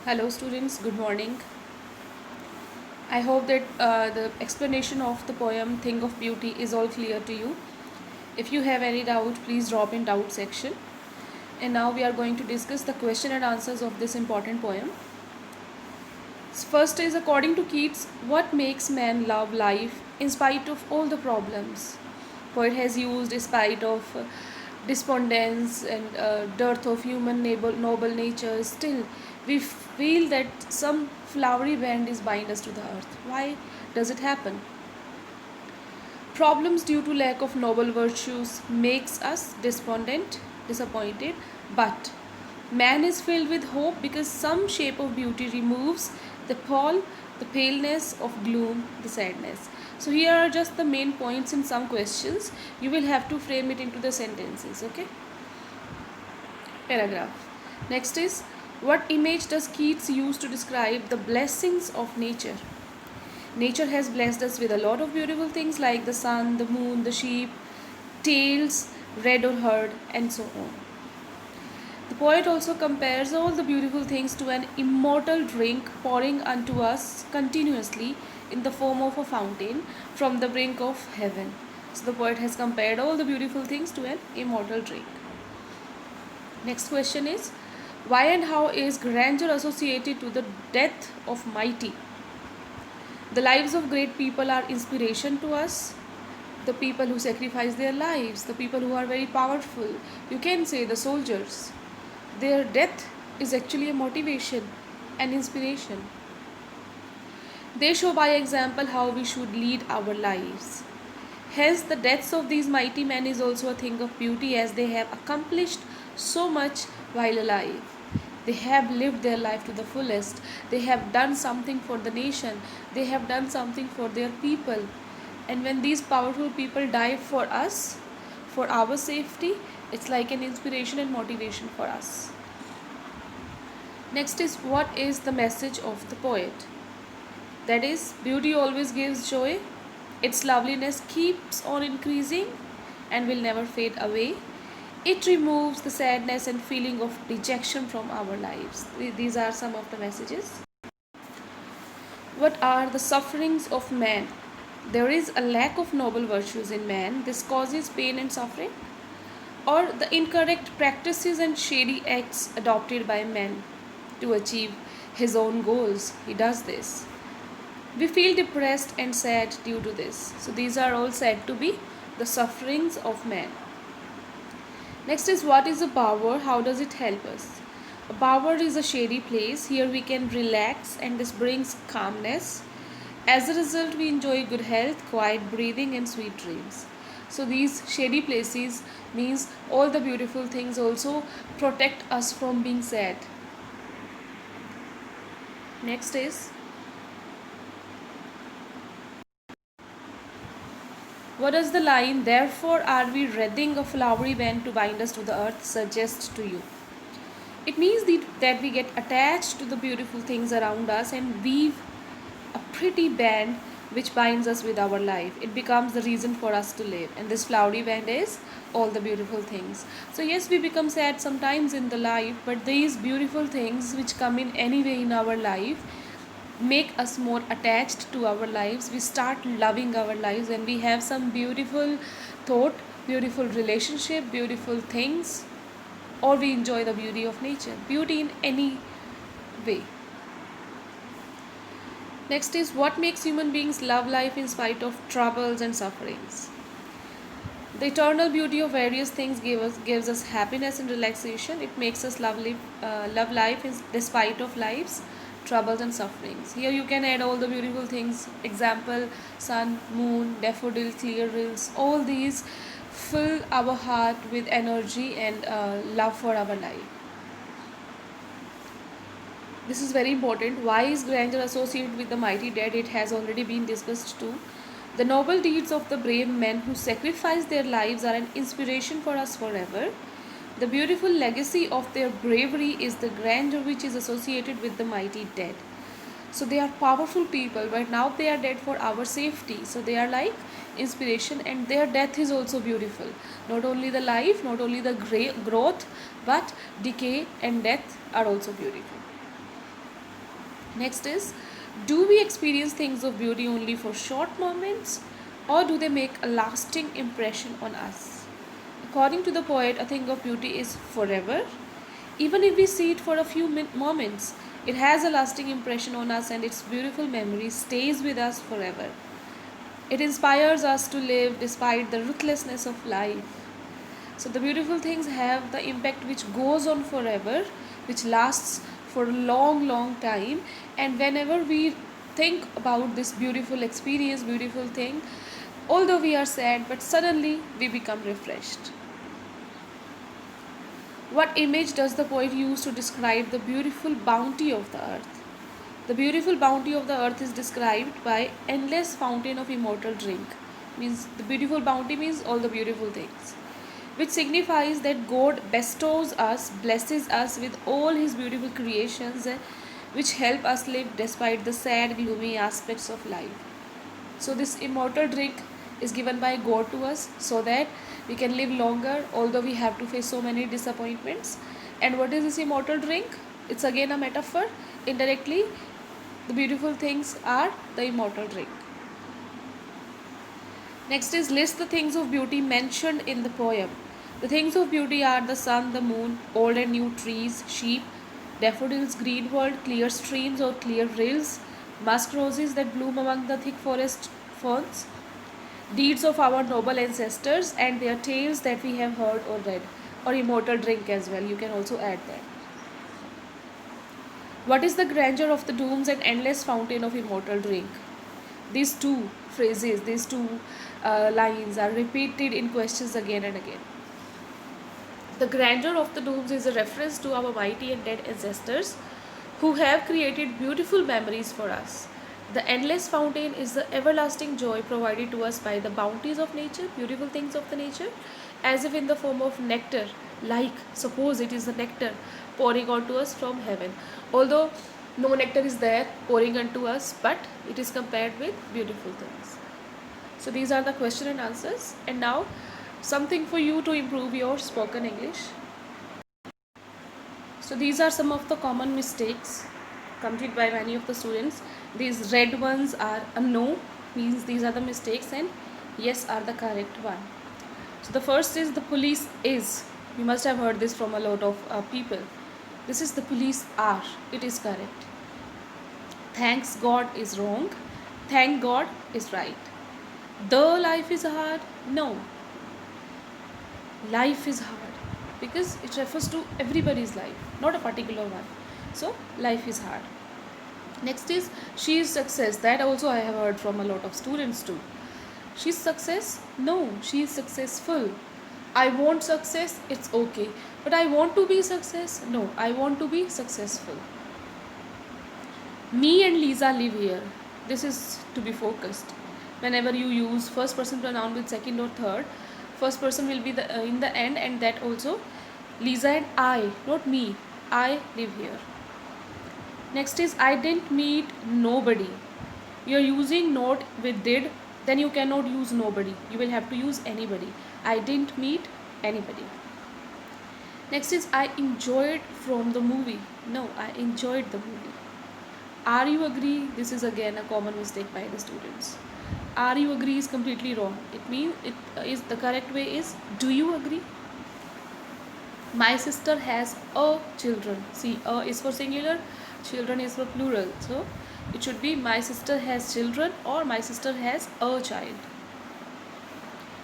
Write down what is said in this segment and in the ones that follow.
Hello students, good morning. I hope that the explanation of the poem Thing of Beauty is all clear to you. If you have any doubt, please drop in doubt section. And now we are going to discuss the question and answers of this important poem. First is, according to Keats, what makes man love life in spite of all the problems? Poet has used in spite of despondence and dearth of human noble nature. Still, we feel that some flowery band is bind us to the earth. Why does it happen? Problems due to lack of noble virtues makes us despondent, disappointed, but man is filled with hope because some shape of beauty removes the pall, the paleness of gloom, the sadness. So here are just the main points in some questions. You will have to frame it into the sentences, okay? Paragraph. Next is, what image does Keats use to describe the blessings of nature? Nature has blessed us with a lot of beautiful things like the sun, the moon, the sheep, tails, red or herd, and so on. The poet also compares all the beautiful things to an immortal drink pouring unto us continuously in the form of a fountain from the brink of heaven. So the poet has compared all the beautiful things to an immortal drink. Next question is, why and how is grandeur associated to the death of mighty? The lives of great people are inspiration to us. The people who sacrifice their lives, the people who are very powerful, you can say the soldiers. Their death is actually a motivation and inspiration. They show by example how we should lead our lives. Hence, the deaths of these mighty men is also a thing of beauty as they have accomplished so much while alive. They have lived their life to the fullest. They have done something for the nation. They have done something for their people. And when these powerful people die for us, for our safety, it's like an inspiration and motivation for us. Next is, what is the message of the poet? That is, beauty always gives joy. Its loveliness keeps on increasing and will never fade away. It removes the sadness and feeling of dejection from our lives. These are some of the messages. What are the sufferings of man? There is a lack of noble virtues in man. This causes pain and suffering. Or the incorrect practices and shady acts adopted by man to achieve his own goals. He does this. We feel depressed and sad due to this. So these are all said to be the sufferings of man. Next is, what is a bower? How does it help us? A bower is a shady place. Here we can relax and this brings calmness. As a result, we enjoy good health, quiet breathing and sweet dreams. So these shady places means all the beautiful things also protect us from being sad. Next is, what does the line, therefore are we wreathing a flowery band to bind us to the earth, suggest to you? It means that we get attached to the beautiful things around us and weave a pretty band which binds us with our life. It becomes the reason for us to live. And this flowery band is all the beautiful things. So, yes, we become sad sometimes in the life, but these beautiful things which come in any way in our life make us more attached to our lives. We start loving our lives and we have some beautiful thought, beautiful relationship, beautiful things, or we enjoy the beauty of nature, beauty in any way. Next is, what makes human beings love life in spite of troubles and sufferings? The eternal beauty of various things gives us happiness and relaxation. It makes us love life despite of life's troubles and sufferings. Here you can add all the beautiful things. Example, sun, moon, daffodil, clear rills. All these fill our heart with energy and love for our life. This is very important. Why is grandeur associated with the mighty dead? It has already been discussed too. The noble deeds of the brave men who sacrifice their lives are an inspiration for us forever. The beautiful legacy of their bravery is the grandeur which is associated with the mighty dead. So they are powerful people, but now they are dead for our safety. So they are like inspiration, and their death is also beautiful. Not only the life, not only the growth, but decay and death are also beautiful. Next is, do we experience things of beauty only for short moments, or do they make a lasting impression on us? According to the poet, a thing of beauty is forever. Even if we see it for a few moments, it has a lasting impression on us and its beautiful memory stays with us forever. It inspires us to live despite the ruthlessness of life. So the beautiful things have the impact which goes on forever, which lasts for a long, long time. And whenever we think about this beautiful experience, beautiful thing, although we are sad, but suddenly we become refreshed. What image does the poet use to describe the beautiful bounty of the earth? The beautiful bounty of the earth is described by endless fountain of immortal drink. Means the beautiful bounty means all the beautiful things, which signifies that God bestows us, blesses us with all His beautiful creations, which help us live despite the sad, gloomy aspects of life. So, this immortal drink is given by God to us so that we can live longer, although we have to face so many disappointments. And what is this immortal drink? It's again a metaphor. Indirectly, the beautiful things are the immortal drink. Next is, list the things of beauty mentioned in the poem. The things of beauty are the sun, the moon, old and new trees, sheep, daffodils, green world, clear streams or clear rills, musk roses that bloom among the thick forest ferns, deeds of our noble ancestors and their tales that we have heard or read, or immortal drink as well. You can also add that. What is the grandeur of the dooms and endless fountain of immortal drink? These two phrases, these two lines are repeated in questions again and again. The grandeur of the dooms is a reference to our mighty and dead ancestors who have created beautiful memories for us. The endless fountain is the everlasting joy provided to us by the bounties of nature, beautiful things of the nature, as if in the form of nectar, like suppose it is the nectar pouring onto us from heaven. Although no nectar is there pouring onto us, but it is compared with beautiful things. So these are the question and answers. And now something for you to improve your spoken English. So these are some of the common mistakes committed by many of the students. These red ones are a no, means these are the mistakes, and yes are the correct one. So the first is the police is. You must have heard this from a lot of people. This is the police are. It is correct. Thanks God is wrong. Thank God is right. The life is hard. No. Life is hard because it refers to everybody's life, not a particular one. So life is hard. Next is she is success. That also I have heard from a lot of students too. She's success? No, she is successful. I want success, it's okay. But I want to be success? No, I want to be successful. Me and Lisa live here. This is to be focused. Whenever you use first person pronoun with second or third, first person will be the in the end, and that also Lisa and I, not me. I live here. Next is I didn't meet nobody. You are using not with did, then you cannot use nobody. You will have to use anybody. I didn't meet anybody. Next is I enjoyed from the movie. No, I enjoyed the movie. Are you agree? This is again a common mistake by the students. Are you agree is completely wrong. It means it is the correct way is do you agree? My sister has a children. See, a is for singular, children is for plural. So it should be my sister has children or my sister has a child.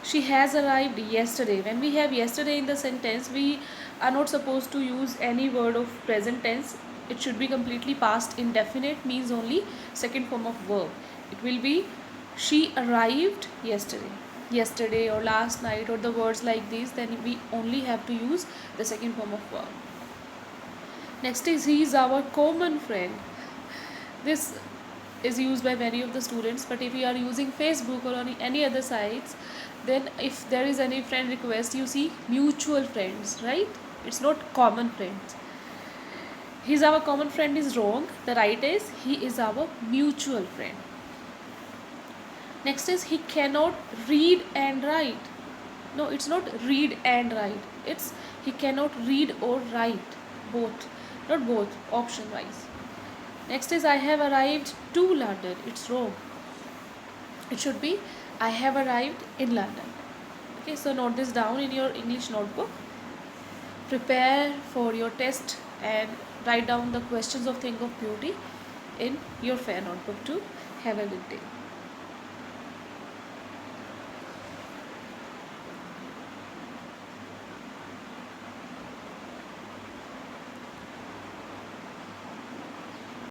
She has arrived yesterday. When we have yesterday in the sentence, we are not supposed to use any word of present tense. It should be completely past indefinite, means only second form of verb. It will be she arrived yesterday. Yesterday or last night or the words like these, then we only have to use the second form of verb. Next is he is our common friend. This is used by many of the students, but if you are using Facebook or on any other sites, then if there is any friend request, you see mutual friends, right? It's not common friends. He's our common friend is wrong. The right is he is our mutual friend. Next is he cannot read and write. No, it's not read and write. It's he cannot read or write. Both. Not both, option wise. Next is I have arrived to London. It's wrong. It should be I have arrived in London. Okay, so note this down in your English notebook. Prepare for your test and write down the questions of Think of Beauty in your fair notebook too. Have a good day.